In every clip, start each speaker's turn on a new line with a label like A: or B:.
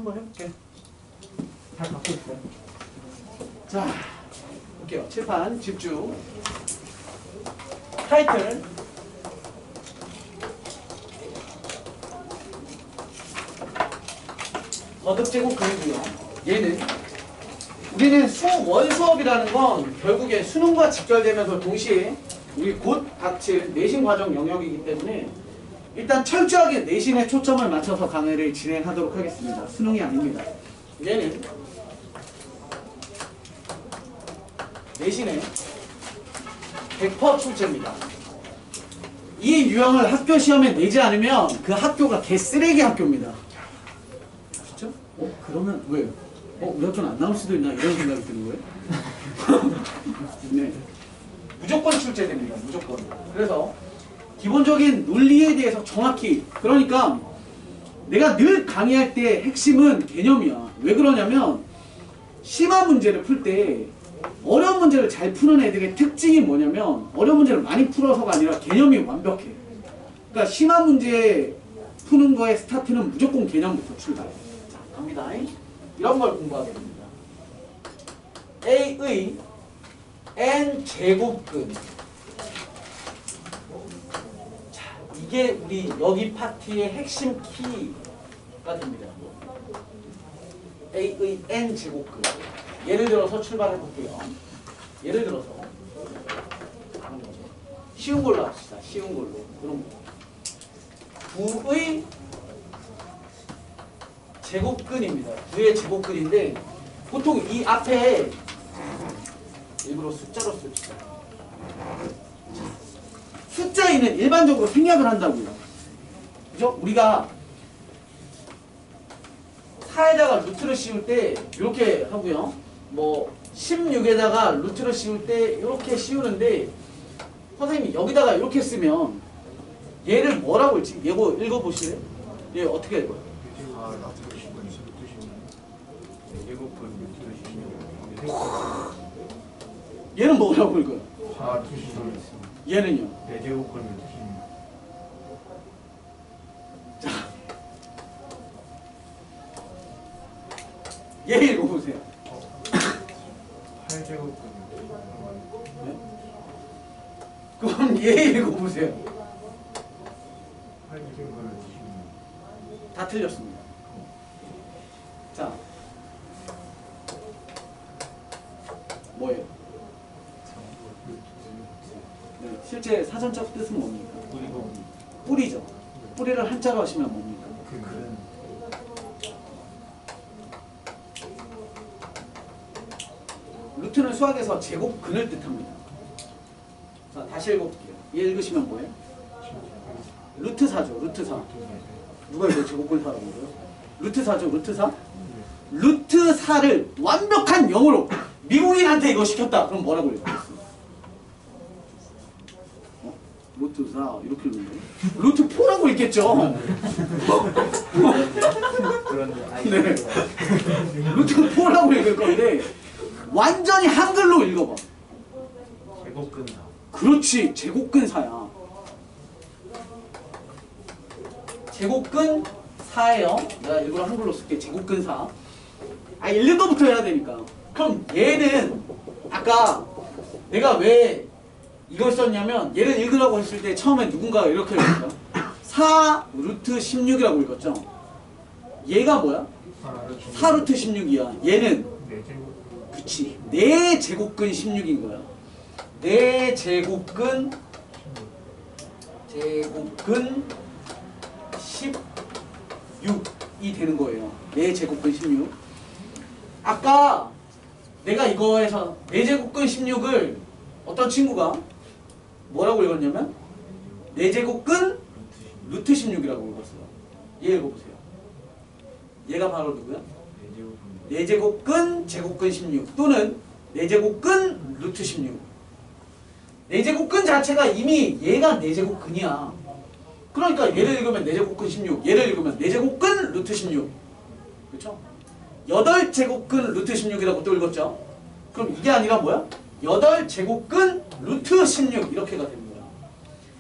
A: 한번 해볼게요. 잘 갖고 있어요. 자, 볼게요. 칠판 집중. 타이틀. 거듭제곱 그리고요. 얘는 우리는 월 수업이라는 건 결국에 수능과 직결되면서 동시에 우리 곧 닥칠 내신 과정 영역이기 때문에 일단 철저하게 내신에 초점을 맞춰서 강의를 진행하도록 하겠습니다. 수능이 아닙니다. 얘는 내신에 100% 출제입니다. 이 유형을 학교 시험에 내지 않으면 그 학교가 개쓰레기 학교입니다. 진짜? 그러면 왜요? 우리 학교는 안 나올 수도 있나 이런 생각이 드는 거예요? 네. 무조건 출제됩니다. 무조건. 그래서 기본적인 논리에 대해서 정확히, 그러니까 내가 늘 강의할 때 핵심은 개념이야. 왜 그러냐면 심화 문제를 풀 때 어려운 문제를 잘 푸는 애들의 특징이 뭐냐면 어려운 문제를 많이 풀어서가 아니라 개념이 완벽해. 그러니까 심화 문제 푸는 거의 스타트는 무조건 개념부터 출발해. 자, 갑니다. 이런 걸 공부하게 됩니다. A의 n제곱근. 자, 이게 우리 여기 파티의 핵심 키가 됩니다. A의 n제곱근. 예를 들어서 출발해 볼게요. 예를 들어서 쉬운 걸로 합시다. 쉬운 걸로. 그럼 9의 제곱근입니다. 9의 제곱근인데 보통 이 앞에 일부러 숫자로 씁시다. 숫자에는 일반적으로 생략을 한다고요. 그죠? 우리가 4에다가 루트를 씌울 때 이렇게 하고요. 뭐 16에다가 루트를 씌울 때 이렇게 씌우는데 선생님이 여기다가 이렇게 쓰면 얘를 뭐라고 읽지? 얘거 읽어보실래요? 얘 어떻게 읽어요? 얘는 뭐라고 읽어요? 얘는요? 자, 얘 읽어보세요.
B: 8제곱근.
A: 네? 그럼 얘 읽어보세요.
B: 8제곱근.
A: 다 틀렸습니다. 자, 뭐예요? 네, 실제 사전적 뜻은 뭡니까? 뿌리죠. 뿌리를 한자로 하시면 뭡니까? 루트는 수학에서 제곱근을 뜻합니다. 자, 다시 읽어볼게요. 얘 읽으시면 뭐예요? 루트 4죠. 루트 4. 누가 이거 제곱근 4라고 그래요? 루트 4죠. 루트 4. 루트 4를 완벽한 0으로 미국인한테 이거 시켰다. 그럼 뭐라고 읽겠어요? 루트 4 이렇게 읽는데 루트 4라고 읽겠죠. 네. 루트 4라고 읽을 건데 완전히 한글로 읽어봐.
B: 제곱근 4.
A: 그렇지. 제곱근 4야. 제곱근 4예요. 내가 일부러 한글로 쓸게. 제곱근 4. 아, 1, 2도부터 해야 되니까. 그럼 얘는 아까 내가 왜 이걸 썼냐면 얘를 읽으라고 했을 때 처음에 누군가가 이렇게 읽었죠. 4 루트 16이라고 읽었죠. 얘가 뭐야? 4 루트 16이야. 얘는 그치. 4제곱근 16인 거야. 4제곱근 16이 되는 거예요. 4제곱근 16. 아까 내가 이거에서 4제곱근 16을 어떤 친구가 뭐라고 읽었냐면 4제곱근 루트 16이라고 읽었어요. 얘 읽어보세요. 얘가 바로 누구야? 4제곱근 제곱근 16 또는 4제곱근 루트 16. 4제곱근 자체가 이미 얘가 4제곱근이야. 그러니까 얘를 읽으면 4제곱근 16, 얘를 읽으면 4제곱근 루트 16. 그렇죠? 8제곱근 루트 16이라고 또 읽었죠? 그럼 이게 아니라 뭐야? 8제곱근 루트 16 이렇게가 되는 거야.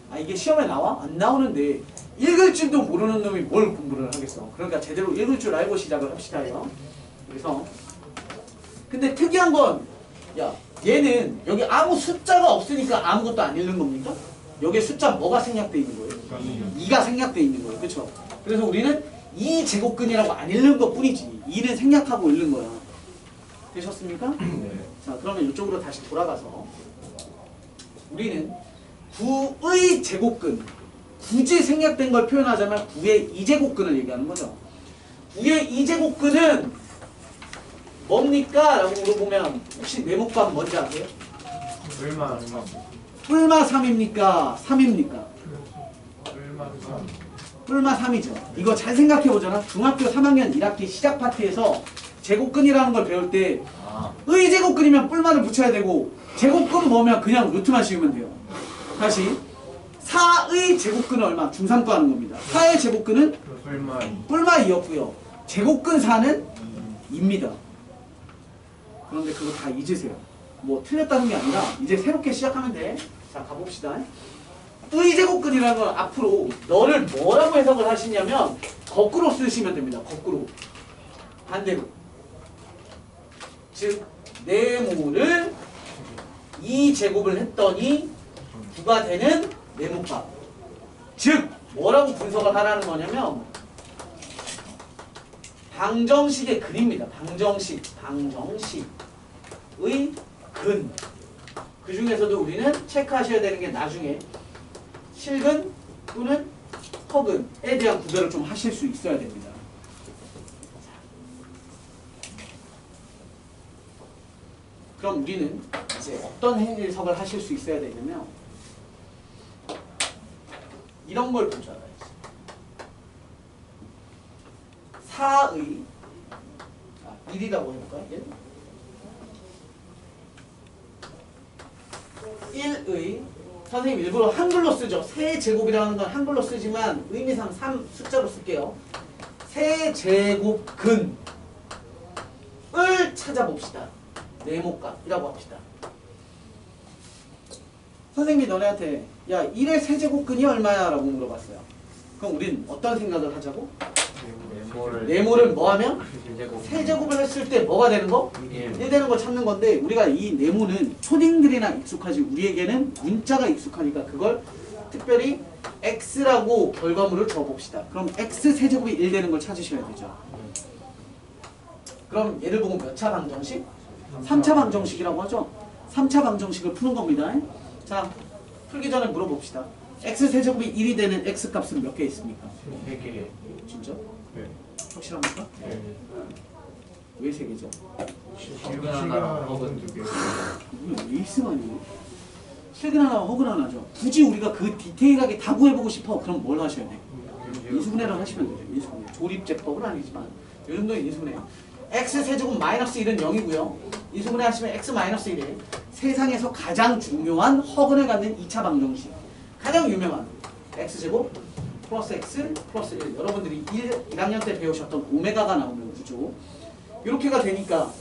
A: 아, 이게 시험에 나와? 안 나오는데 읽을 줄도 모르는 놈이 뭘 공부를 하겠어. 그러니까 제대로 읽을 줄 알고 시작을 합시다요. 그래서 근데 특이한 건 야 얘는 여기 아무 숫자가 없으니까 아무것도 안 읽는 겁니까? 여기에 숫자 뭐가 생략돼 있는 거예요? 2가 생략돼 있는 거예요. 그렇죠? 그래서 우리는 2 제곱근이라고 안 읽는 것 뿐이지 2는 생략하고 읽는 거야. 되셨습니까?
B: 네.
A: 자 그러면 이쪽으로 다시 돌아가서 우리는 9의 제곱근, 굳이 생략된 걸 표현하자면 9의 2제곱근을 얘기하는 거죠. 9의 2제곱근은 뭡니까? 라고 물어보면 혹시 네모값 뭔지 아세요?
B: 얼마
A: 뿔마 3입니까? 3입니까?
B: 얼마 3
A: 뿔마 3이죠. 이거 잘 생각해보잖아. 중학교 3학년 1학기 시작 파트에서 제곱근이라는 걸 배울 때 의 제곱근이면 뿔마를 붙여야 되고 제곱근 뭐면 그냥 루트만 씌우면 돼요. 다시 4의 제곱근은 얼마? 중3거 하는 겁니다. 4의 제곱근은
B: 얼마
A: 뿔마 2였고요. 제곱근 4는 2입니다. 그런데 그거 다 잊으세요. 뭐 틀렸다는 게 아니라 이제 새롭게 시작하면 돼. 자 가봅시다. 의 제곱근이라는 건 앞으로 너를 뭐라고 해석을 하시냐면 거꾸로 쓰시면 됩니다. 거꾸로. 반대로. 즉 네모를 2제곱을 했더니 9가 되는 네모값. 즉 뭐라고 분석을 하라는 거냐면 방정식의 근입니다. 방정식의 근. 그 중에서도 우리는 체크하셔야 되는 게 나중에 실근 또는 허근에 대한 구별을 좀 하실 수 있어야 됩니다. 그럼 우리는 이제 어떤 해석을 하실 수 있어야 되냐면 이런 걸 볼 줄 알아야지. 4의 1이라고 해볼까요? 1의 선생님 일부러 한글로 쓰죠. 세제곱이라는 건 한글로 쓰지만 의미상 3 숫자로 쓸게요. 세제곱근을 찾아봅시다. 네모값이라고 합시다. 선생님이 너네한테 야 1의 세제곱근이 얼마야? 라고 물어봤어요. 그럼 우린 어떤 생각을 하자고? 네모를 뭐 하면? 세제곱을 했을 때 뭐가 되는 거? 1 되는 걸 찾는 건데 우리가 이 네모는 초딩들이나 익숙하지 우리에게는 문자가 익숙하니까 그걸 특별히 x라고 결과물을 줘봅시다. 그럼 x 세제곱이 1 되는 걸 찾으셔야 되죠. 그럼 얘를 보고 몇 차 방정식? 3차 방정식이라고 하죠. 3차 방정식을 푸는 겁니다. 자, 풀기 전에 물어봅시다. x 세제곱이 1이 되는 x 값은 몇 개 있습니까?
B: 3개.
A: 진짜?
B: 네.
A: 확실합니까?
B: 네.
A: 왜 3개죠?
B: 실근 하나랑 허근 2개.
A: 이게 왜 있으면요? 실근 하나와 허근 하나죠. 굳이 우리가 그 디테일하게 다 구해보고 싶어. 그럼 뭘 하셔야 돼? 인수분해를 하시면 되죠. 인수분해. 조립제법은 아니지만 이 정도는 인수분해. x 세제곱 마이너스 1은 0이고요. 인수분해 하시면 x 마이너스 1이 세상에서 가장 중요한 허근을 갖는 2차 방정식. 가장 유명한 x제곱 플러스 x 플러스 1. 여러분들이 1학년 때 배우셨던 오메가가 나오는 구조. 이렇게가 되니까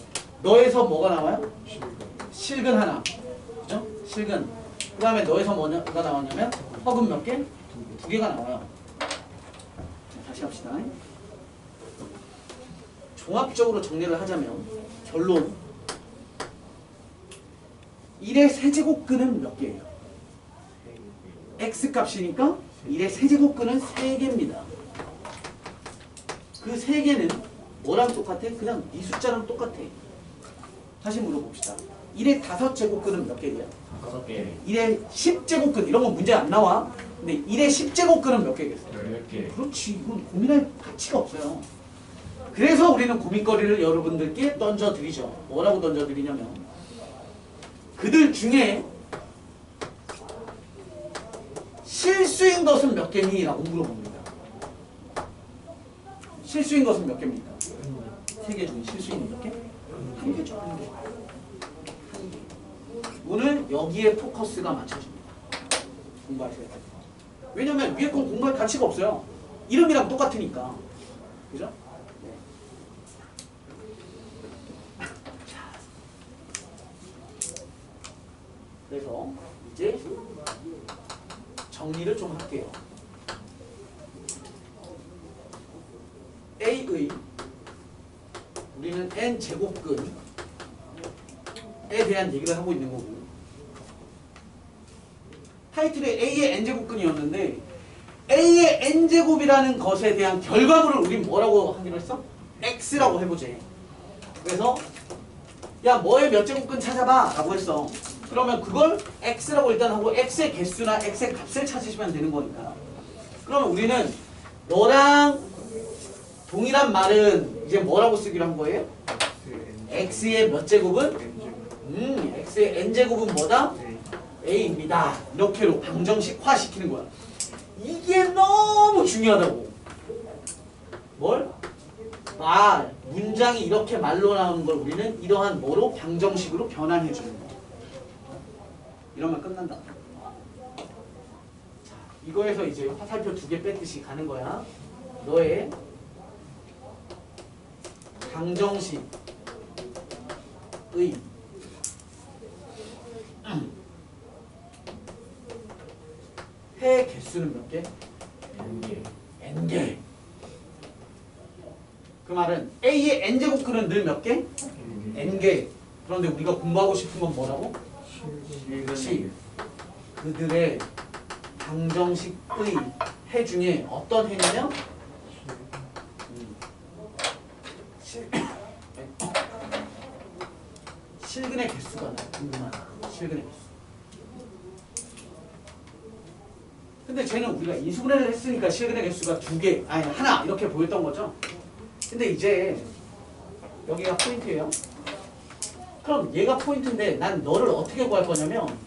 A: 너에서 뭐가 나와요? 실근 하나. 그죠? 실근. 그 다음에 너에서 뭐가 나왔냐면 허근 몇 개? 2개가 나와요. 자, 다시 합시다. 종합적으로 정리를 하자면 결론 1의 세제곱근은 몇 개예요? x값이니까 1의 세제곱근은 3개입니다. 그 3개는 뭐랑 똑같아? 그냥 이 숫자랑 똑같아. 다시 물어봅시다. 1의 5제곱근은 몇 개예요?
B: 5개.
A: 1의 10제곱근 이런 건 문제 안 나와. 근데 1의 10제곱근은 몇 개겠어요?
B: 10개.
A: 그렇지. 이건 고민할 가치가 없어요. 그래서 우리는 고민거리를 여러분들께 던져드리죠. 뭐라고 던져드리냐면 그들 중에 실수인 것은 몇 개니? 라고 물어봅니다. 실수인 것은 몇 개입니까? 3개 중에 실수인 몇 개? 1개죠. 1개. 오늘 여기에 포커스가 맞춰집니다. 공부하셔야 돼요. 왜냐면 위에 건 공부할 가치가 없어요. 이름이랑 똑같으니까. 그죠? 그래서 이제 정리를 좀 할게요. 우리는 n 제곱근에 대한 얘기를 하고 있는 거고, 타이틀이 a의 n 제곱근이었는데 a의 n 제곱이라는 것에 대한 결과물을 우린 뭐라고 하기로 했어? x라고 해보지. 그래서 야 뭐의 몇 제곱근 찾아봐 라고 했어. 그러면 그걸 x라고 일단 하고 x의 개수나 x의 값을 찾으시면 되는 거니까. 그러면 우리는 너랑 동일한 말은 이제 뭐라고 쓰기로 한 거예요? x의 몇 제곱은? x의 n제곱은 뭐다? a입니다. 이렇게로 방정식화 시키는 거야. 이게 너무 중요하다고. 뭘? 문장이 이렇게 말로 나오는 걸 우리는 이러한 뭐로? 방정식으로 변환해 주는 거. 이러면 끝난다. 자, 이거에서 이제 화살표 2개 뺐듯이 가는 거야. 너의 방정식의 해 개수는 몇 개?
B: n개.
A: n개. 그 말은 a의 n제곱근은 늘 몇 개? n개. 그런데 우리가 공부하고 싶은 건 뭐라고? 그렇지. 그들의 방정식의 해 중에 어떤 해냐면 실근의 개수가 궁금하다. 실근의 개수. 근데 쟤는 우리가 인수분해를 했으니까 실근의 개수가 2개, 아니 하나 이렇게 보였던 거죠. 근데 이제 여기가 포인트예요. 그럼 얘가 포인트인데 난 너를 어떻게 구할 거냐면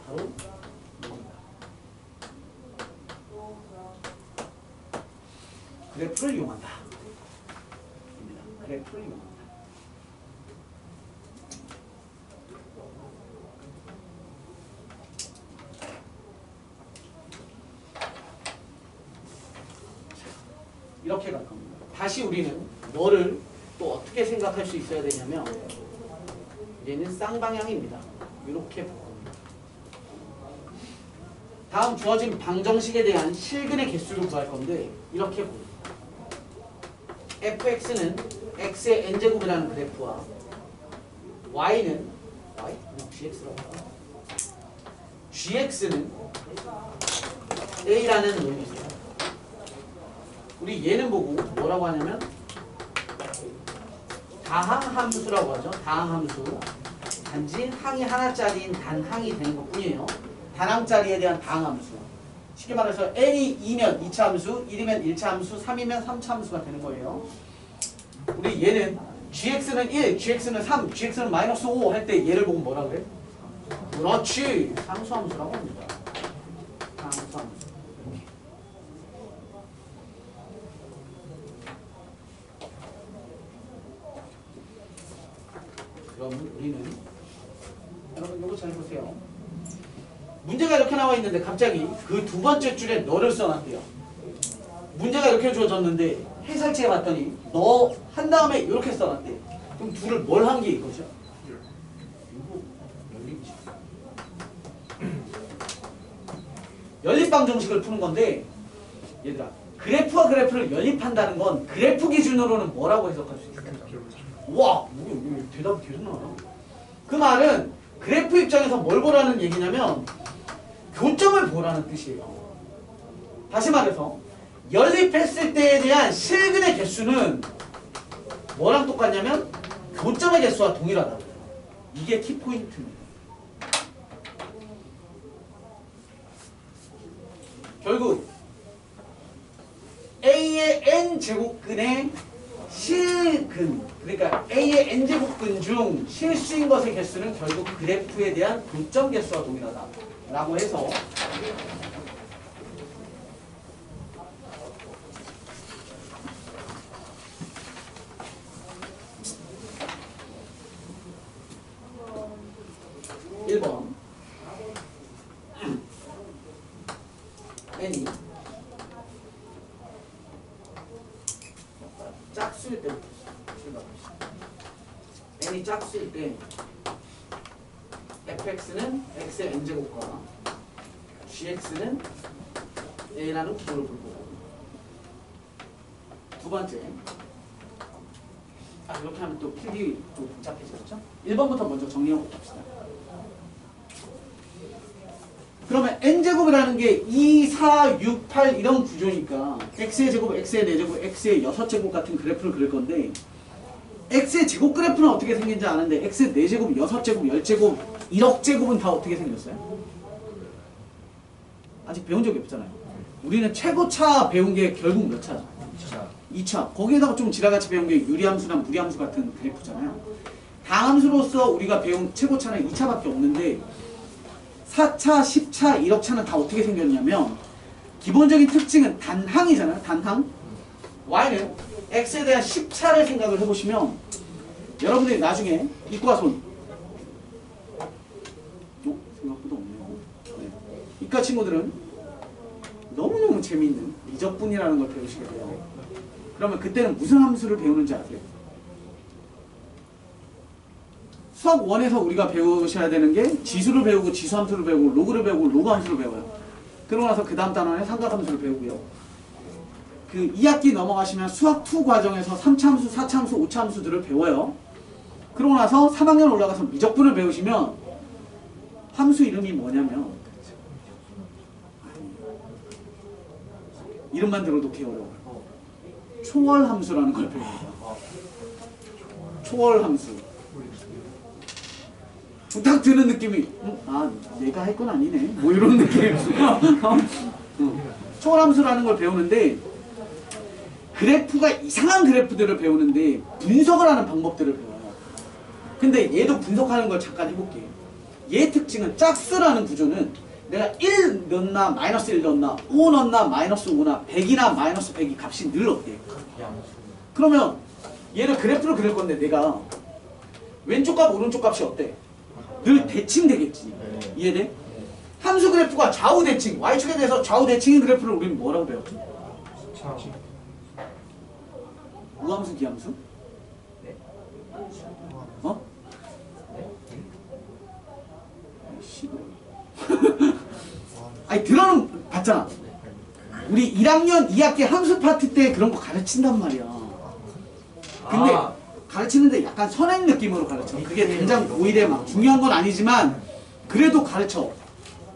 A: 바로 그래프를 이용한다. 그래프를 이용한다. 이렇게 갈 겁니다. 다시 우리는 너를 또 어떻게 생각할 수 있어야 되냐면 얘는 쌍방향입니다. 이렇게 볼 겁니다. 다음 주어진 방정식에 대한 실근의 개수를 구할 건데 이렇게 볼 겁니다. fx는 x의 n제곱이라는 그래프와 y는 gx라고 할까? gx는 a라는 놈이 있어요. 우리 얘는 보고 뭐라고 하냐면 다항함수라고 하죠. 다항함수. 단지 항이 하나짜리인 단항이 되는 것 뿐이에요. 단항짜리에 대한 다항함수. 쉽게 말해서 n이 2면 2차 함수, 1이면 1차 함수, 3이면 3차 함수가 되는 거예요. 우리 얘는 gx는 1, gx는 3, gx는 마이너스 5 할 때 얘를 보고 뭐라 그래? 그렇지! 상수함수라고 합니다. 상수함수. 그럼 우리는 여러분 이거 잘 보세요. 문제가 이렇게 나와 있는데 갑자기 그 두 번째 줄에 너를 써놨대요. 문제가 이렇게 주어졌는데 해설지에 봤더니 너 한 다음에 이렇게 써놨대. 그럼 둘을 뭘 한 게 이거죠? 이거 연립식. 연립방정식을 푸는 건데 얘들아 그래프와 그래프를 연립한다는 건 그래프 기준으로는 뭐라고 해석할 수 있을까? 와, 대답이 계속 나와. 그 말은 그래프 입장에서 뭘 보라는 얘기냐면 교점을 보라는 뜻이에요. 다시 말해서 연립했을 때에 대한 실근의 개수는 뭐랑 똑같냐면 교점의 개수와 동일하다고요. 이게 키포인트입니다. 결국 A의 n제곱근의 실근, 그러니까 A의 n제곱근 중 실수인 것의 개수는 결국 그래프에 대한 교점 개수와 동일하다 라고 해서 (1번) n이 짝수일 때부터 출발합시다. n이 짝수일 때 fx는 x의 n제곱과 gx는 a라는 구조를 볼 거고, 두 번째 아, 이렇게 하면 또 필기 또 복잡해지겠죠? 1번부터 먼저 정리하고 봅시다. 그러면 n제곱이라는 게 2, 4, 6, 8 이런 구조니까 x의 제곱, x의 4제곱, x의 6제곱 같은 그래프를 그릴 건데 x의 제곱 그래프는 어떻게 생긴지 아는데 x의 4제곱, 6제곱, 10제곱, 1억 제곱은 다 어떻게 생겼어요? 아직 배운 적이 없잖아요. 우리는 최고차 배운 게 결국 몇 차죠? 2차. 거기에다가 좀 지라같이 배운 게 유리함수나 무리함수 같은 그래프잖아요. 다함수로서 우리가 배운 최고차는 2차밖에 없는데 4차, 10차, 1억 차는 다 어떻게 생겼냐면 기본적인 특징은 단항이잖아요. 단항. y는 x에 대한 10차를 생각을 해보시면 여러분들이 나중에 이과 손 생각보다 없네요. 네. 이과 친구들은 너무너무 재미있는 미적분이라는 걸 배우시게 돼요. 그러면 그때는 무슨 함수를 배우는지 아세요? 수학 1에서 우리가 배우셔야 되는 게 지수를 배우고 지수함수를 배우고 로그를 배우고 로그함수를 배워요. 그러고 나서 그 다음 단원에 삼각함수를 배우고요. 그 2학기 넘어가시면 수학 2 과정에서 3차함수, 4차함수, 5차함수들을 배워요. 그러고 나서 3학년 올라가서 미적분을 배우시면 함수 이름이 뭐냐면 이름만 들어도 개어려워요. 초월함수라는 걸 배웁니다. 초월함수. 딱 드는 느낌이 아 내가 할 건 아니네 뭐 이런 느낌. 초월함수라는 걸 배우는데 그래프가 이상한 그래프들을 배우는데 분석을 하는 방법들을 배워요. 근데 얘도 분석하는 걸 잠깐 해볼게요. 얘 특징은 짝수라는 구조는 내가 1 넣나 마이너스 1 넣나 5 넣나 마이너스 5나 100이나 마이너스 100이 값이 늘 어때요? 그러면 얘를 그래프를 그릴 건데 내가 왼쪽 값 오른쪽 값이 어때? 늘 대칭되겠지. 이해돼? 함수 그래프가 좌우 대칭, y축에 대해서 좌우 대칭인 그래프를 우리는 뭐라고 배웠죠? 우함수, 기함수? 어? 아니 들어는 봤잖아. 우리 1학년 2학기 함수 파트 때 그런 거 가르친단 말이야. 근데 가르치는데 약간 선행 느낌으로 가르쳐. 그게 당장 고일에 막 중요한 건 아니지만 그래도 가르쳐.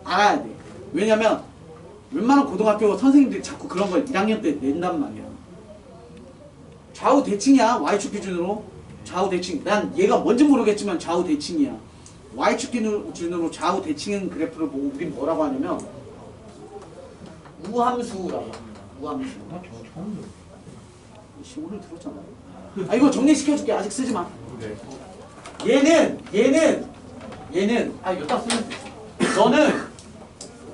A: 알아야 돼. 왜냐면 웬만한 고등학교 선생님들이 자꾸 그런 걸 1학년 때 낸단 말이야. 좌우 대칭이야. y축 기준으로. 좌우 대칭. 난 얘가 뭔지 모르겠지만 좌우 대칭이야. y축 기준으로 좌우 대칭인 그래프를 보고 우린 뭐라고 하냐면 우함수라고 합니다. 우함수. 오늘 들었잖아. 아 이거 정리시켜줄게. 아직 쓰지 마. 얘는 아 여기다 쓰면 돼. 너는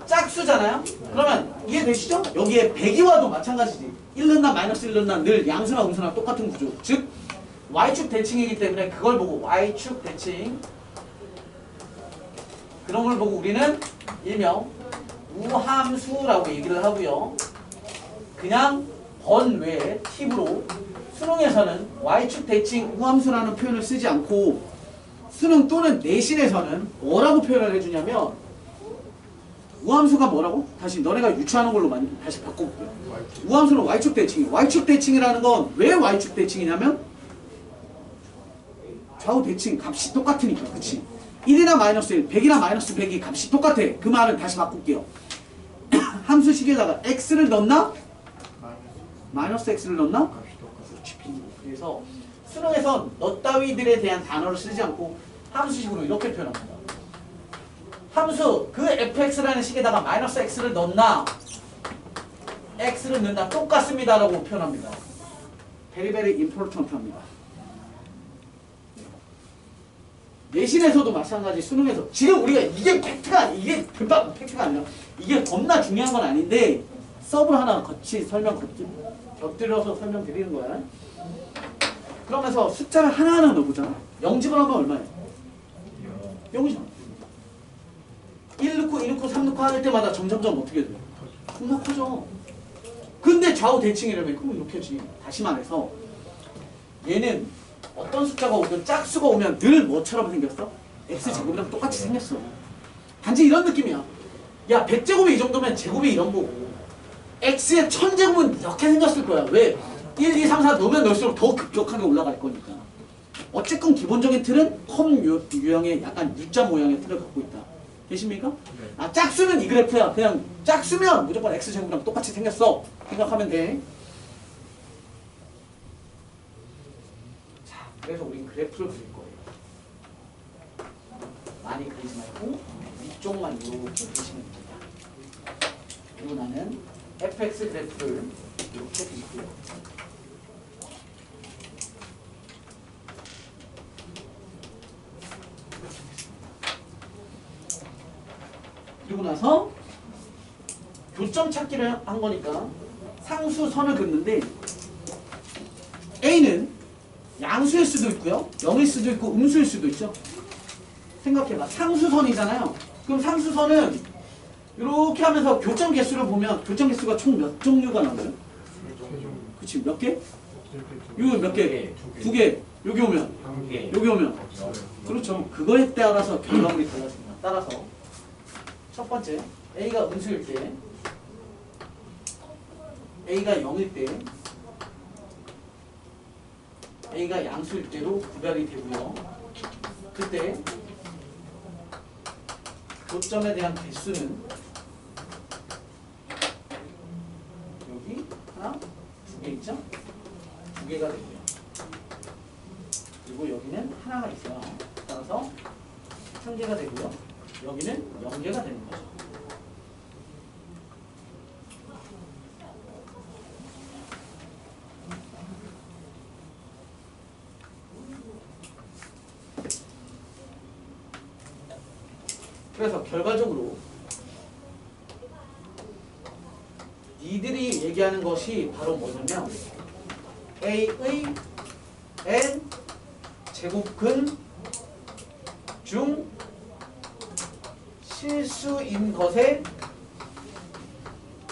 A: 짝수잖아요. 그러면 이해되시죠? 여기에 100이 와도 마찬가지지. 1 넣나 마이너스 1 넣나 늘 양수나 음수나 똑같은 구조. 즉 y축 대칭이기 때문에 그걸 보고 y축 대칭 그런 걸 보고 우리는 일명 우함수라고 얘기를 하고요. 그냥 번외 팁으로 수능에서는 y축 대칭 우함수라는 표현을 쓰지 않고 수능 또는 내신에서는 뭐라고 표현을 해주냐면 우함수가 뭐라고? 다시 너네가 유추하는 걸로 다시 바꿔볼게요. 우함수는 y축 대칭이에요. y축 대칭이라는 건 왜 y축 대칭이냐면 좌우 대칭 값이 똑같으니까. 그치? 1이나 마이너스 1, 100이나 마이너스 100이 값이 똑같아. 그 말은 다시 바꿀게요. 함수식에다가 x를 넣나? 마이너스 x를 넣나? 그렇지. 그래서 수능에서 너 따위들에 대한 단어를 쓰지 않고 함수식으로 이렇게 표현합니다. 함수 그 fx라는 식에다가 마이너스 x를 넣나 x를 넣나 똑같습니다 라고 표현합니다. very very important 합니다. 내신에서도 마찬가지, 수능에서 지금 우리가 이게 팩트가 이게 금방 팩트가 아니라 이게 겁나 중요한 건 아닌데 서브를 하나 같이 곁들여서 설명드리는 거야. 그러면서 숫자를 하나하나 넣어보잖아. 0 집어넣으면 얼마야? 0이잖아. 1 넣고 2 넣고 3 넣고 할 때마다 점점점 어떻게 돼? 겁나 커져. 근데 좌우 대칭이라면 그럼 이렇게 지. 다시 말해서 얘는 어떤 숫자가 오든 짝수가 오면 늘 뭐처럼 생겼어? x제곱이랑 똑같이 생겼어. 단지 이런 느낌이야. 야 100제곱이 이 정도면 제곱이 이런 거고 x의 1000제곱은 이렇게 생겼을 거야. 왜? 1, 2, 3, 4 넣으면 넣을수록 더 급격하게 올라갈 거니까. 어쨌건 기본적인 틀은 컵 유형의 약간 U자 모양의 틀을 갖고 있다. 계십니까?
B: 네.
A: 아, 짝수는 이 그래프야. 그냥 짝수면 무조건 X제곱이랑 똑같이 생겼어. 생각하면 돼. 자, 그래서 우린 그래프를 그릴 거예요. 많이 그리지 말고 위쪽만 이렇게 그리시면 됩니다. 그리고 나는 fx 그래프를 이렇게 그릴게요. 그리고 나서 교점 찾기를 한 거니까 상수선을 긋는데 A는 양수일 수도 있고요. 0일 수도 있고 음수일 수도 있죠. 생각해봐. 상수선이잖아요. 그럼 상수선은 이렇게 하면서 교점 개수를 보면 교점 개수가 총 몇 종류가 나와요? 그치? 몇 개? 이거 몇 개? 두 개. 여기 오면?
B: 한 개.
A: 여기 오면? 그렇죠. 그거에 따라서 결과물이 달라집니다. 따라서 첫 번째, A가 음수일 때, A가 0일 때, A가 양수일 때로 구별이 되고요. 그때 교점에 대한 개수는 여기 하나, 두 개 있죠? 두 개가 되고요. 그리고 여기는 하나가 있어요. 따라서 한 개가 되고요. 여기는 0개가 되는 거죠. 그래서 결과적으로 니들이 얘기하는 것이 바로 뭐냐면 A의 n 제곱근 중 실수인 것의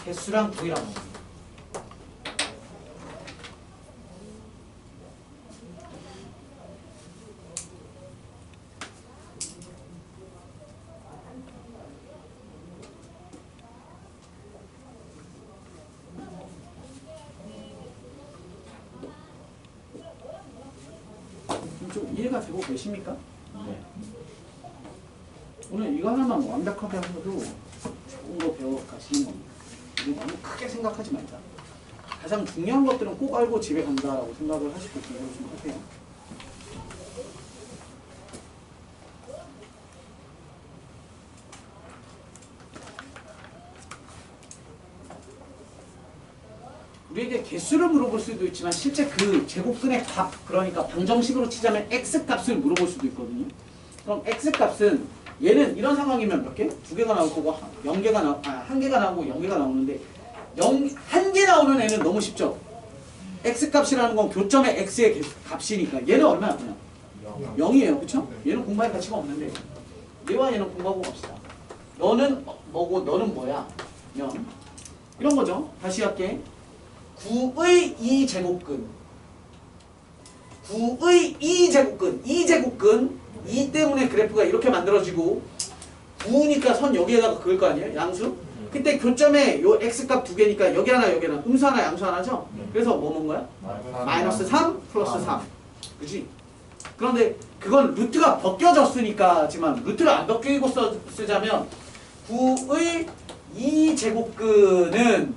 A: 개수랑 구이라는 겁니다. 좀 이해가 되고 계십니까?
B: 네.
A: 오늘 이거 하나만 완벽하게 하셔도 좋은 거 배워 가시는 겁니다. 이거 너무 크게 생각하지 말자. 가장 중요한 것들은 꼭 알고 집에 간다라고 생각을 하시고 공부를 좀 하세요. 우리에게 개수를 물어볼 수도 있지만 실제 그 제곱근의 값, 그러니까 방정식으로 치자면 x값을 물어볼 수도 있거든요. 그럼 x값은 얘는 이런 상황이면 몇 개? 두 개가 나올 거고 한 개가 나오고 0개가 나오는데 한 개 나오는 애는 너무 쉽죠. x값이라는 건 교점의 x의 값이니까 얘는 얼마야 그냥? 0이에요. 그쵸? 얘는 공부할 가치가 없는데 얘와 얘는 공부하고 갑시다. 너는 뭐고 너는 뭐야? 0. 이런 거죠. 다시 할게. 9의 2제곱근 9의 2제곱근 2제곱근 2 때문에 그래프가 이렇게 만들어지고 9니까 선 여기에다가 그을 거 아니에요? 양수? 그때 교점에 요 x값 두 개니까 여기 하나 여기 하나 음수 하나 양수 하나죠? 그래서 뭐 먹은 거야? 마이너스 3 플러스 3 그지? 그런데 그건 루트가 벗겨졌으니까 지만 루트를 안 벗기고 쓰자면 9의 2제곱근은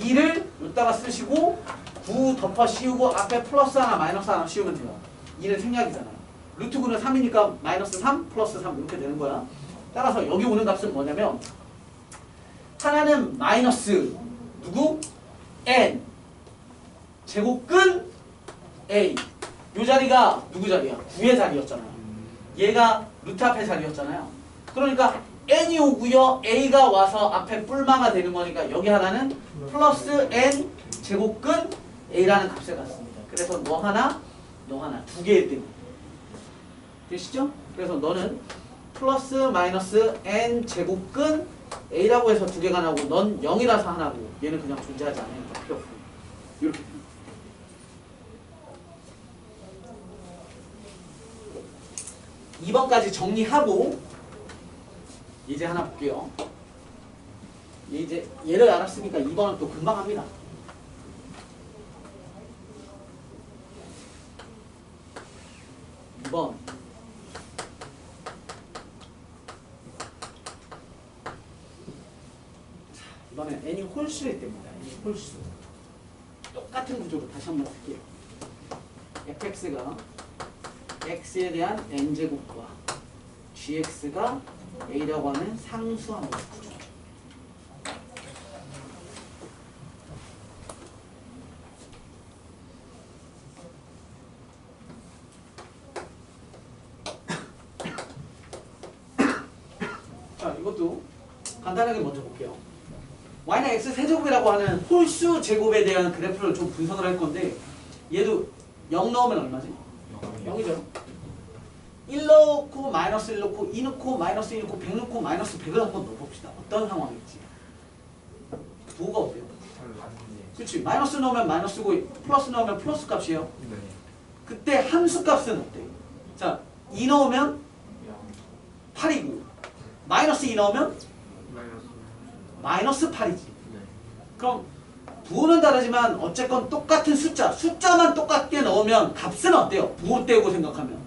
A: 2를 여기다가 쓰시고 9 덮어 씌우고 앞에 플러스 하나 마이너스 하나 씌우면 돼요. 2는 생략이잖아요. 루트 9는 3이니까 마이너스 3 플러스 3 이렇게 되는 거야. 따라서 여기 오는 값은 뭐냐면 하나는 마이너스 누구? n 제곱근 a 이 자리가 누구 자리야? 9의 자리였잖아요. 얘가 루트 앞의 자리였잖아요. 그러니까 n이 오고요. a가 와서 앞에 뿔마가 되는 거니까 여기 하나는 플러스 n 제곱근 a라는 값에 같습니다. 그래서 너 하나 두 개일 때 되시죠? 그래서 너는 플러스 마이너스 n 제곱근 a라고 해서 두 개가 나오고 넌 0이라서 하나고 얘는 그냥 존재하지 않으니까 필요 없고 이렇게 됩니다. 2번까지 정리하고 이제 하나 볼게요. 이제 얘를 알았으니까 2번은 또 금방 합니다. 2번. 이번엔 n이 홀수일 때입니다. n이 홀수. 똑같은 구조로 다시 한번 할게요. fx가 x에 대한 n제곱과 gx가 a라고 하는 상수함의 구조. 자, 이것도 간단하게 먼저 볼게요. y는 x 세제곱이라고 하는 홀수 제곱에 대한 그래프를 좀 분석을 할 건데 얘도 0 넣으면 얼마지? 0이죠. 1 넣고 마이너스 1 넣고 2 넣고 마이너스 2 넣고 100 넣고 마이너스 100을 한번 넣어봅시다. 어떤 상황일지. 부호가 어때요? 그렇지. 마이너스 넣으면 마이너스고 플러스 넣으면 플러스 값이에요.
B: 네.
A: 그때 함수 값은 어때요? 자, 2 넣으면 8이고 마이너스 2 넣으면 마이너스 8이지.
B: 네.
A: 그럼 부호는 다르지만 어쨌건 똑같은 숫자만 똑같게 넣으면 값은 어때요? 부호 떼고 생각하면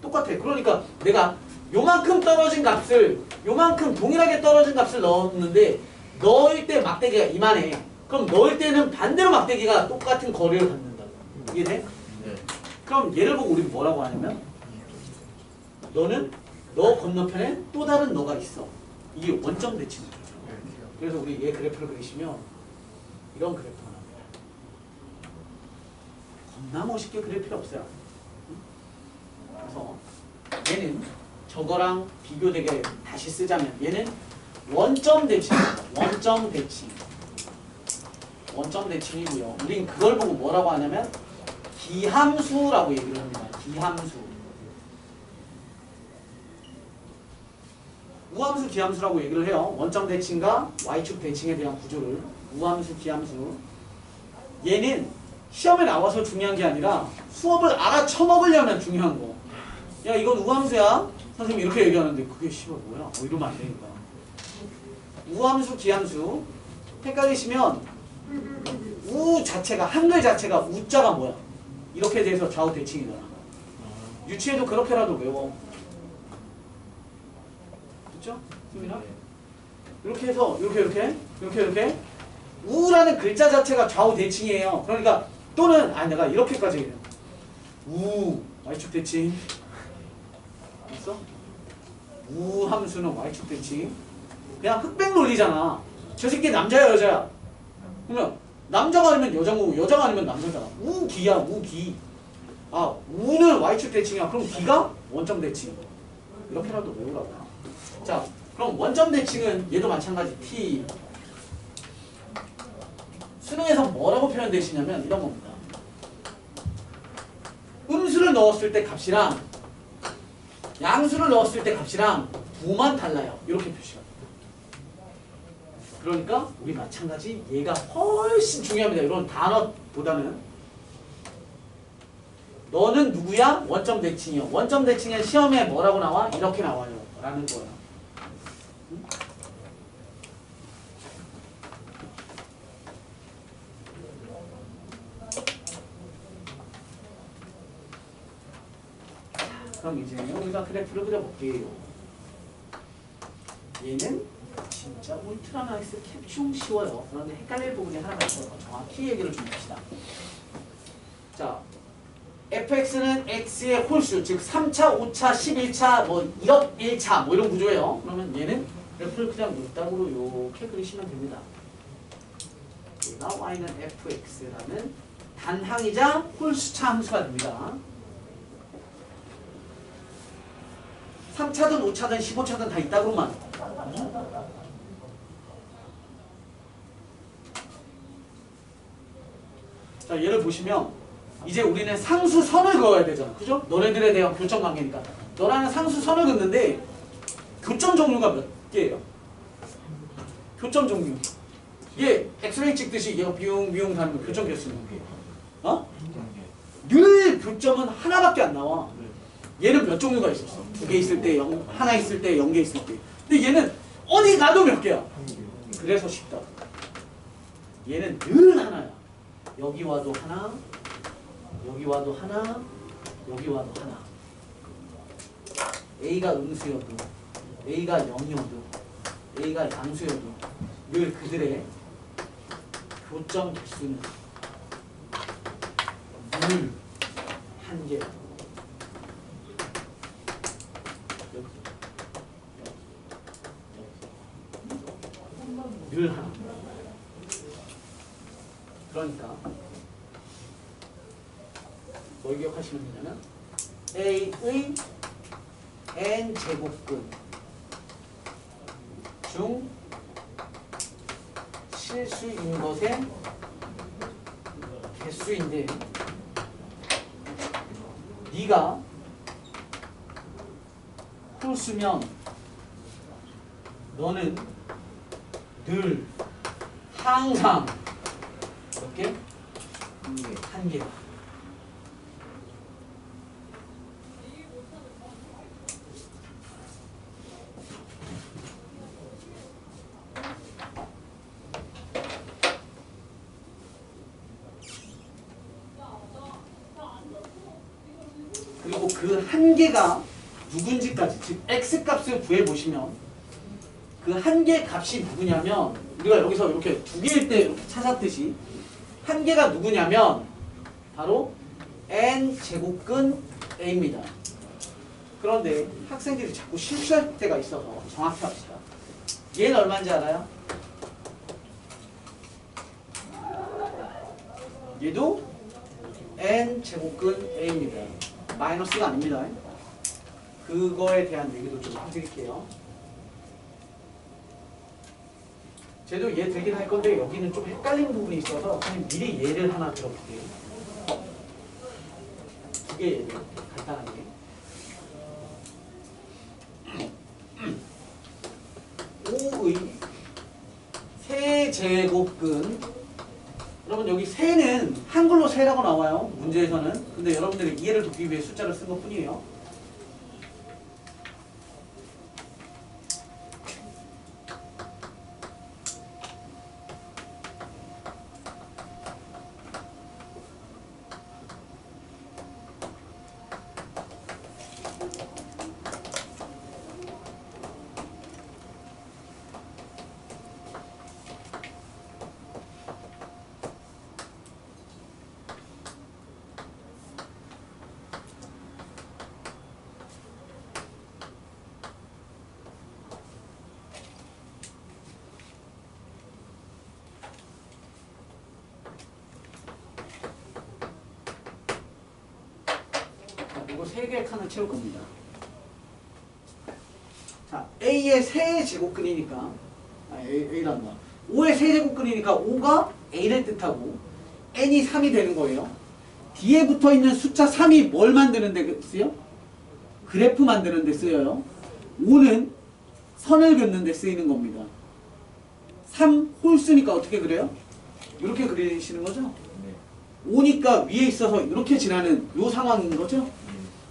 A: 똑같아. 그러니까 내가 요만큼 떨어진 값을 요만큼 동일하게 떨어진 값을 넣었는데 넣을 때 막대기가 이만해. 그럼 넣을 때는 반대로 막대기가 똑같은 거리를 갖는다. 이해돼?
B: 네.
A: 그럼 얘를 보고 우리는 뭐라고 하냐면 너는 너 건너편에 또 다른 너가 있어. 이게 원점 대칭이죠. 그래서 우리 얘 그래프를 그리시면 이런 그래프가 나옵니다. 겁나 멋있게 그릴 필요 없어요. 그래서 얘는 저거랑 비교되게 다시 쓰자면 얘는 원점 대칭입니다. 원점 대칭. 원점 대칭이고요. 우린 그걸 보고 뭐라고 하냐면 기함수라고 얘기를 합니다. 기함수. 우함수, 기함수라고 얘기를 해요. 원점 대칭과 y축 대칭에 대한 구조를. 우함수, 기함수. 얘는 시험에 나와서 중요한 게 아니라 수업을 알아쳐먹으려면 중요한 거. 야, 이건 우함수야. 선생님이 이렇게 얘기하는데 그게 씨발 뭐야? 이러면 안 되니까. 우함수, 기함수. 헷갈리시면 우 자체가, 한글 자체가 우자가 뭐야? 이렇게 돼서 좌우 대칭이잖아. 유치해도 그렇게라도 외워. 그렇죠? 수민아? 이렇게 해서 이렇게 우라는 글자 자체가 좌우 대칭이에요. 그러니까 또는 내가 이렇게까지 해요. 우 y축 대칭 있어? 우 함수는 y축 대칭. 그냥 흑백 논리잖아. 저 새끼 남자야 여자야? 그러면 남자가 아니면 여자고 여자가 아니면 남자잖아. 우기야 우기. 우는 y축 대칭이야. 그럼 기가 원점 대칭. 이렇게라도 외우라고. 자, 그럼 원점 대칭은 얘도 마찬가지. t. 수능에서 뭐라고 표현되시냐면 이런 겁니다. 음수를 넣었을 때 값이랑 양수를 넣었을 때 값이랑 부만 달라요. 이렇게 표시가 됩니다. 그러니까 우리 마찬가지 얘가 훨씬 중요합니다. 이런 단어보다는 너는 누구야? 원점 대칭이요. 원점 대칭의 시험에 뭐라고 나와? 이렇게 나와요. 라는 거야. 응? 그럼 이제 우리가 그래프를 그려볼게요. 얘는 진짜 울트라 나이스 캡숑 쉬워요. 그런데 헷갈릴 부분이 하나가 있어서 정확히 얘기를 좀 합시다. 자, fx는 x의 홀수, 즉 3차, 5차, 11차, 뭐 1억 1차 뭐 이런 구조예요. 그러면 얘는 그래프를 그냥 물땅으로 이렇게 그리시면 됩니다. 얘가 y는 fx라는 단항이자 홀수차 함수가 됩니다. 3차든 5차든 15차든 다 있다고만. 자, 얘를 보시면 이제 우리는 상수선을 그어야 되잖아. 그죠? 너네들에 대한 교점 관계니까. 너라는 상수선을 긋는데 교점 종류가 몇 개예요? 교점 종류. 얘 엑스레이 찍듯이 얘가 비웅비웅 다는 거 교점 개수는 어? 늘 교점은 하나밖에 안 나와. 얘는 몇 종류가 있었어? 2개 있을 때 0, 하나 있을 때 0개 있을 때. 근데 얘는 어디 가도 몇 개야? 그래서 쉽다. 얘는 늘 하나야. 여기 와도 하나, 여기 와도 하나, 여기 와도 하나. A가 음수여도 A가 0이어도 A가 양수여도 늘 그들의 교점 개수는 늘 한계다. 늘 하나. 그러니까 뭘 기억하시면 되냐면 A의 n제곱근 중 실수인 것의 개수인데 네가 홀수면 너는 늘 항상 몇 개? 한 개. 그리고 그 한계가 누군지까지, 즉 x값을 구해보시면 그 한계 값이 누구냐면 우리가 여기서 이렇게 두 개일 때 이렇게 찾았듯이 한계가 누구냐면 바로 n제곱근 a입니다. 그런데 학생들이 자꾸 실수할 때가 있어서 정확히 합시다. 얘는 얼마인지 알아요? 얘도 n제곱근 a입니다. 마이너스가 아닙니다. 그거에 대한 얘기도 좀 해드릴게요. 쟤도 얘 되긴 할 건데 여기는 좀 헷갈리는 부분이 있어서 그냥 미리 얘를 하나 들어볼게요. 두 개 예를 간단하게. 오의 세제곱근, 여러분 여기 세는 한글로 세라고 나와요. 문제에서는. 근데 여러분들이 이해를 돕기 위해 숫자를 쓴 것 뿐이에요. 이거 3개의 칸을 채울 겁니다. 자, A의 세제곱근이니까 A란다. 5의 세제곱근이니까 5가 A를 뜻하고 N이 3이 되는 거예요. 뒤에 붙어있는 숫자 3이 뭘 만드는 데 쓰여? 그래프 만드는 데 쓰여요. 5는 선을 긋는 데 쓰이는 겁니다. 3 홀수니까 어떻게 그래요? 이렇게 그리시는 거죠? 5니까 위에 있어서 이렇게 지나는 요 상황인 거죠?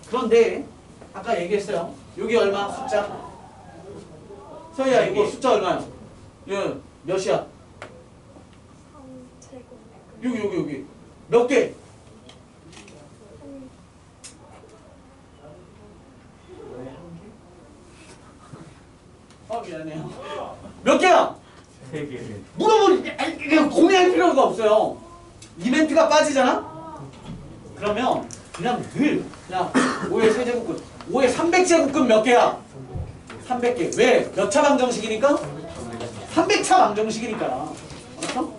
A: 그런데 아까 얘기했어요. 여기 얼마? 숫자? 서희야 이거 숫자 얼마야? 예, 몇이야?
C: 3제곱.
A: 여기 몇 개? 미안해요. 몇 개야?
B: 3개.
A: 물어보니 고민할 필요가 없어요. 이벤트가 빠지잖아? 그러면 그냥 늘 그냥 5의 세제곱근 5의 300제곱근 몇 개야? 300개. 왜? 몇 차 방정식이니까? 300차 방정식이니까. 알았어?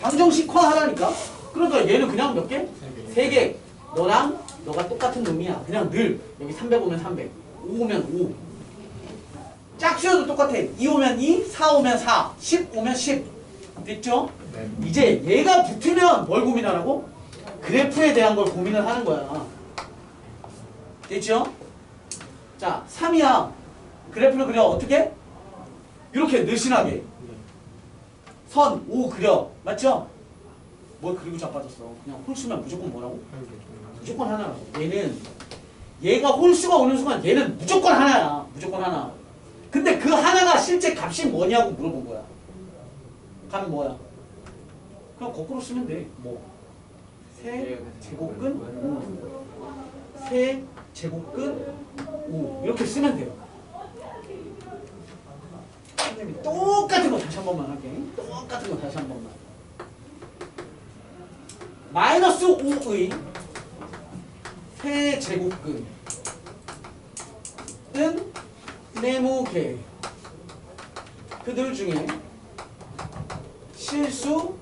A: 방정식화 하라니까. 그러니까 얘는 그냥 몇 개? 3개. 너랑 너가 똑같은 놈이야. 그냥 늘 여기 300 오면 300, 5 오면 5. 짝수여도 똑같아. 2 오면 2, 4 오면 4, 10 오면 10. 됐죠?
B: 네.
A: 이제 얘가 붙으면 뭘 고민하라고? 그래프에 대한 걸 고민을 하는 거야. 됐죠? 자, 3이야. 그래프를 그려. 어떻게? 이렇게 늘씬하게. 선 5 그려. 맞죠? 뭘 그리고 자빠졌어. 그냥 홀수면 무조건 뭐라고? 무조건 하나라고. 얘가 홀수가 오는 순간 얘는 무조건 하나야. 무조건 하나. 근데 그 하나가 실제 값이 뭐냐고 물어본 거야. 값이 뭐야? 그냥 거꾸로 쓰면 돼. 뭐? 세 제곱근? 세 제곱근 5 이렇게 쓰면 돼요. 선생님이 똑같은 거 다시 한 번만 할게. 똑같은 거 다시 한 번만. 마이너스 5의 세제곱근은 네모개 그들 중에 실수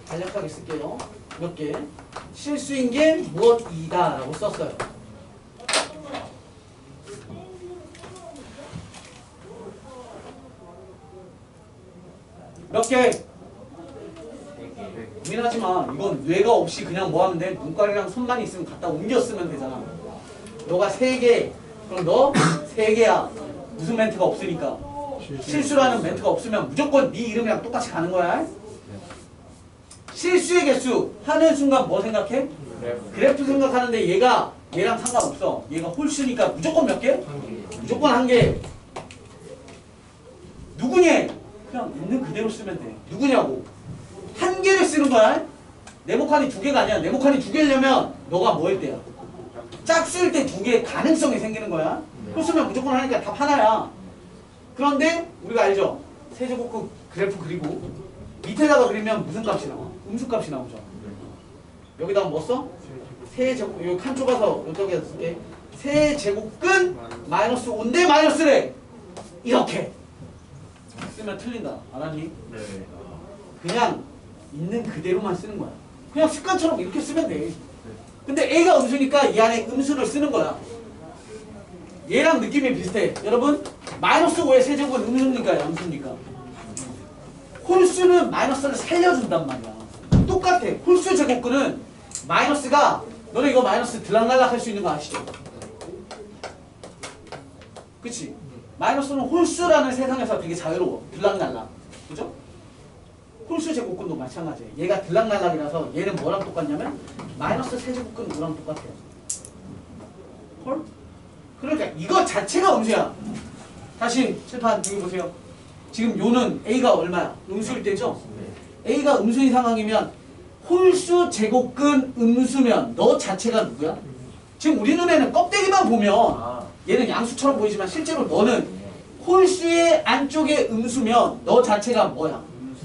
A: 간략하게 쓸게요. 몇 개? 실수인 게 무엇이다 라고 썼어요. 몇 개? 고민하지 마. 이건 뇌가 없이 그냥 뭐 하면 돼? 눈깔이랑 손만 있으면 갖다 옮겨 쓰면 되잖아. 너가 3개, 그럼 너 3개야. 무슨 멘트가 없으니까. 실수라는 멘트가 없으면 무조건 네 이름이랑 똑같이 가는 거야. 실수의 개수 하는 순간 뭐 생각해? 그래프 생각하는데 얘가 얘랑 상관없어. 얘가 홀수니까 무조건 몇 개? 무조건 1개. 누구냐? 그냥 있는 그대로 쓰면 돼. 누구냐고? 1개를 쓰는 거야. 네모칸이 2개가 아니야. 네모칸이 2개려면 너가 뭐 할 때야? 짝쓸 때 2개의 가능성이 생기는 거야. 홀수면 무조건 하니까 답 하나야. 그런데 우리가 알죠? 세제곱근 그래프 그리고 밑에다가 그리면 무슨 값이 나와? 음수값이 나오죠. 여기다가 뭐 써? 세제곱, 여기 칸 좁아서 이쪽에 쓸게. 세제곱근 마이너스 5인데 마이너스래. 이렇게 쓰면 틀린다. 알았니?
B: 네.
A: 그냥 있는 그대로만 쓰는 거야. 그냥 습관처럼 이렇게 쓰면 돼. 근데 A가 음수니까 이 안에 음수를 쓰는 거야. 얘랑 느낌이 비슷해. 여러분, 마이너스 5의 세제곱은 음수입니까? 양수입니까? 홀수는 마이너스를 살려준단 말이야. 똑같아. 홀수 제곱근은 마이너스가, 너네 이거 마이너스 들락날락 할 수 있는 거 아시죠? 그치? 마이너스는 홀수라는 세상에서 되게 자유로워. 들락날락. 그죠? 홀수 제곱근도 마찬가지예요. 얘가 들락날락이라서 얘는 뭐랑 똑같냐면 마이너스 세제곱근 5랑 똑같아요. 헐? 그러니까 이거 자체가 음수야. 다시 칠판 여기 보세요. 지금 요는 A가 얼마야? 음수일 때죠? A가 음수인 상황이면 홀수 제곱근 음수면 너 자체가 누구야? 지금 우리 눈에는 껍데기만 보면 얘는 양수처럼 보이지만 실제로 너는 홀수의 안쪽에 음수면 너 자체가 뭐야?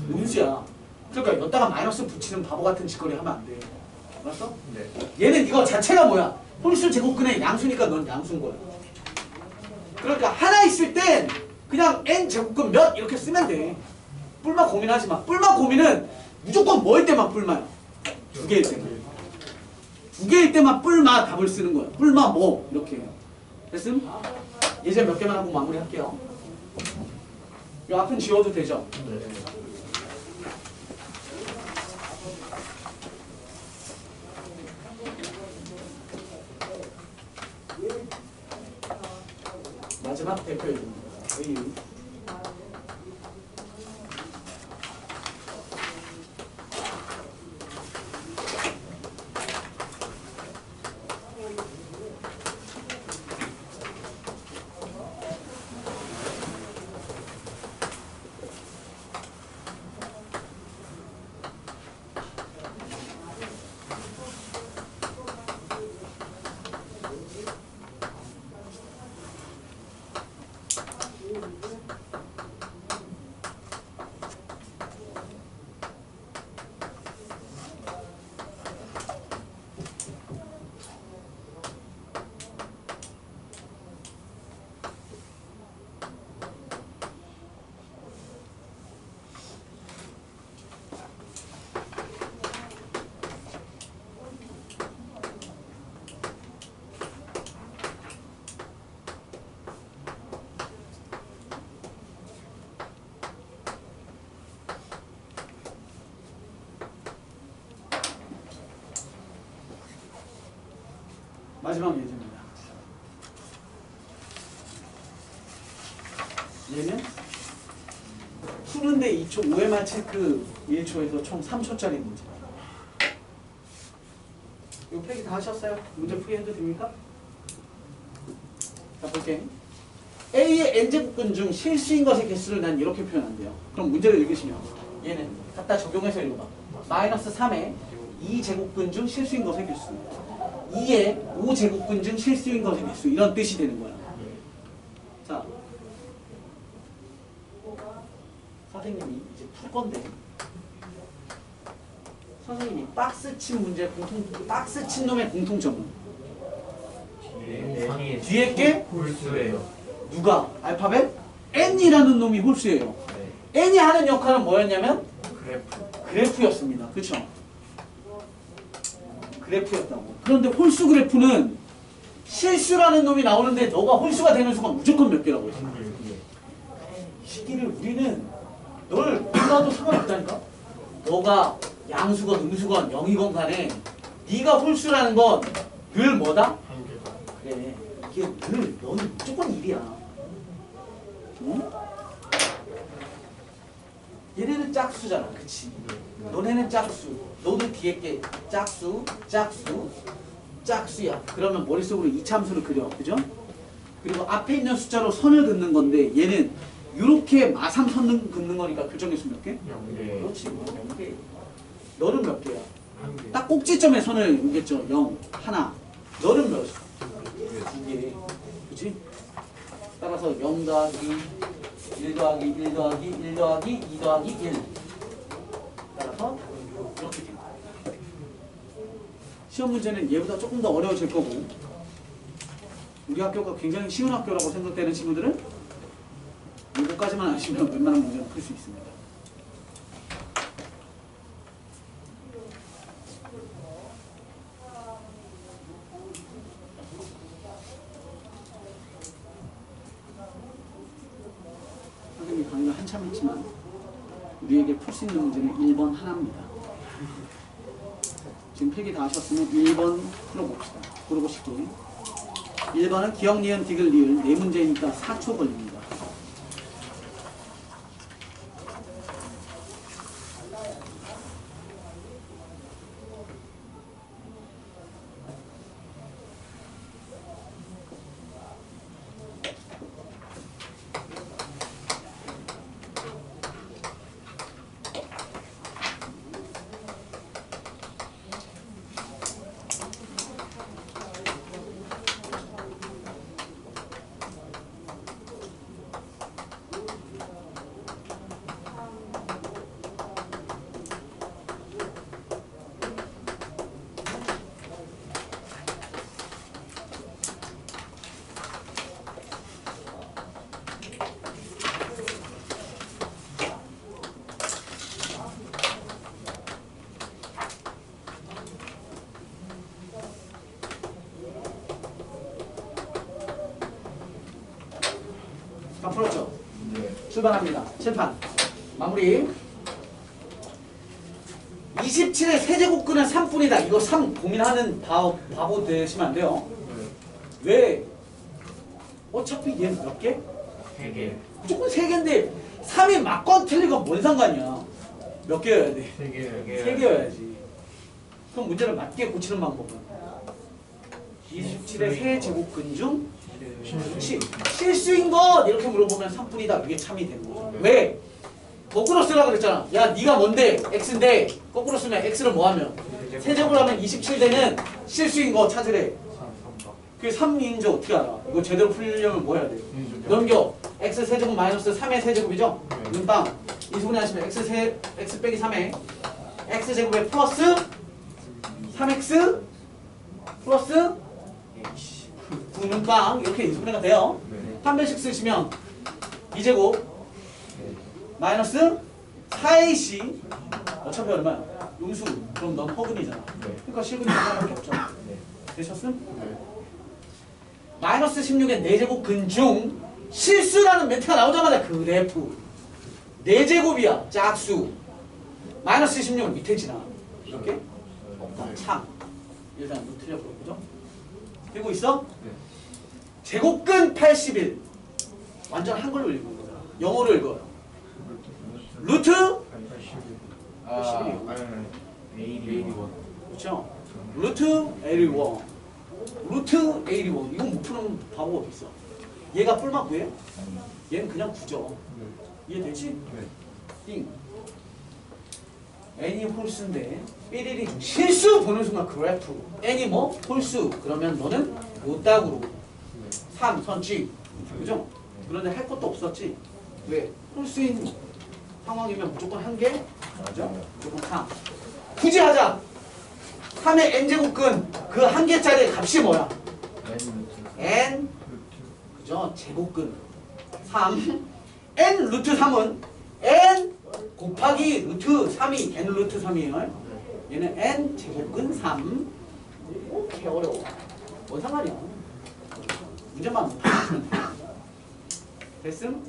A: 음수야. 그러니까 여기다가 마이너스 붙이는 바보 같은 짓거리 하면 안 돼. 알았어?
B: 네.
A: 얘는 이거 자체가 뭐야? 홀수 제곱근의 양수니까 넌 양수인 거야. 그러니까 하나 있을 땐 그냥 n 제곱근 몇 이렇게 쓰면 돼. 뿔마 고민하지 마. 뿔마 고민은 무조건 뭐일 때만 뿔마야? 2개일 때만. 2개일 때만 뿔마 답을 쓰는 거야. 뿔마 뭐 이렇게 해요. 됐음? 예제 몇 개만 하고 마무리할게요. 이 앞은 지워도 되죠?
B: 네.
A: 마지막 대표입니다. A. 마지막 예제입니다. 얘는 푸는데 2초, OMR 체크 1초에서 총 3초짜리 문제. 이거 필기 다 하셨어요? 문제 풀이 해도 됩니까? 자, 볼게. A의 n제곱근 중 실수인 것의 개수를 난 이렇게 표현한대요. 그럼 문제를 읽으시면 얘는 갖다 적용해서 읽어봐. 마이너스 3의 2제곱근 중 실수인 것의 개수. 2의 5제곱근 중 실수인 것의 개수 이런 뜻이 되는 거야. 자, 선생님이 이제 풀 건데 선생님이 박스친 문제 박스친 놈의 공통점은 뒤에 게
B: 홀수예요.
A: 누가 알파벳 n이라는 놈이 홀수예요.
B: 네.
A: n이 하는 역할은 뭐였냐면
B: 그래프.
A: 그래프였습니다. 그렇죠? 그래프였다고. 그런데 홀수 그래프는 실수라는 놈이 나오는데 너가 홀수가 되는 수가 무조건 몇 개라고 했어. 이 시기를 우리는 널 몰라도 상관없다니까. 너가 양수건 음수건 0이건 간에 네가 홀수라는 건 늘 뭐다? 그래. 이게 늘 너는 무조건 1이야. 응? 얘네는 짝수잖아. 그치? 너네는 짝수. 너도 뒤에 게 짝수, 짝수, 짝수야. 그러면 머릿속으로 이참수를 그려. 그죠? 그리고 앞에 있는 숫자로 선을 긋는 건데 얘는 이렇게 마삼선 긋는 거니까 교정계수 몇 개?
B: 네.
A: 그렇지. 몇 개. 너는 몇 개야?
B: 한 개.
A: 딱 꼭지점에 선을 그겠죠. 0, 하나. 너는 몇? 2개. 그치? 따라서 0 더하기 1 더하기 1 더하기 1 더하기 2 더하기 1. 따라서 이렇게 됩니다. 시험 문제는 얘보다 조금 더 어려워질 거고 우리 학교가 굉장히 쉬운 학교라고 생각되는 친구들은 이거까지만 아시면 웬만한 문제는 풀 수 있습니다. 선생님이 강의를 한참 했지만 우리에게 풀 수 있는 문제는 1번 하나입니다. 지금 필기 다 하셨으면 1번 풀어봅시다. 풀어보시고 1번은 기억, 니은, 디귿, 리을 4문제니까 4초 걸립니다. 다 풀었죠?
B: 네.
A: 출발합니다. 칠판 마무리. 27의 세제곱근은 3뿐이다. 이거 3 고민하는 바보 되시면 안 돼요. 왜? 어차피 얘는 몇 개?
B: 3개.
A: 무조건 3개인데 3이 맞건 틀리건 뭔 상관이야. 몇 개여야 돼?
B: 3개.
A: 3개여야지. 그럼 문제를 맞게 고치는 방법은 27의 세제곱근 중 그렇지. 실수인 것 이렇게 물어보면 3뿐이다. 이게 참이 되는 거죠. 왜? 거꾸로 쓰라고 그랬잖아. 야 네가 뭔데? x인데 거꾸로 쓰면 x를 뭐하면? 세제곱을 하면 27되는 실수인 거 찾으래. 그게 3인지 어떻게 알아? 이거 제대로 풀려면 뭐 해야 돼? 넘겨. x 세제곱 마이너스 3의 세제곱이죠? 눈빵. 이수분해 하시면 x 빼기 3에 x 제곱에 플러스 3x 플러스 9눈빵 이렇게 이수분해가 돼요. 한 배씩 쓰시면 2제곱 마이너스 4ac 어차피 얼마야? 음수. 그럼 넌 허근이잖아. 그러니까 실근이 하나밖에 없죠. 되셨음? 마이너스 16의 4제곱 근중 실수라는 멘트가 나오자마자 그래프 4제곱이야. 짝수. 마이너스 16은 밑에 지나. 이렇게? 없다. 참. 일단 너 틀렸고 그죠? 되고 있어? 제곱근 81. 완전 한글로 읽은 거야. 영어로 읽어요. 루트?
B: 81.
A: 그렇죠? 루트 81. 루트 81. 이건 못 푸는 바보가 어디 있어? 얘가 뿔막 구해? 얘는 그냥 구죠. 이해되지? 띵. n이 홀수인데 삐리리 실수 보는 순간 그래프 n이 뭐? 홀수 그러면 너는 노딱으로 3 선지 그죠? 그런데 할 것도 없었지 왜? 홀수인 상황이면 무조건 한 개? 맞죠? 무조건 3 굳이 하자 3의 n제곱근 그 한 개짜리 값이 뭐야? n 그죠? 제곱근 3 n 루트 3은 n 곱하기 루트 3이 n 루트 3이에요. 얘는 n 제곱근 3. 오케이 어려워. 뭔 상관이야? 문제만 못하면 돼. 됐음?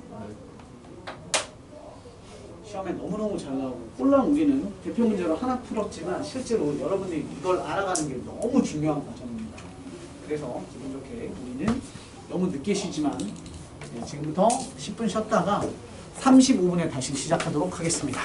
A: 시험에 너무너무 잘 나오고 홀랑 우리는 대표 문제로 하나 풀었지만 실제로 여러분들이 이걸 알아가는 게 너무 중요한 과정입니다. 그래서 기분 좋게 우리는 너무 늦게 쉬지만 지금부터 10분 쉬었다가 35분에 다시 시작하도록 하겠습니다.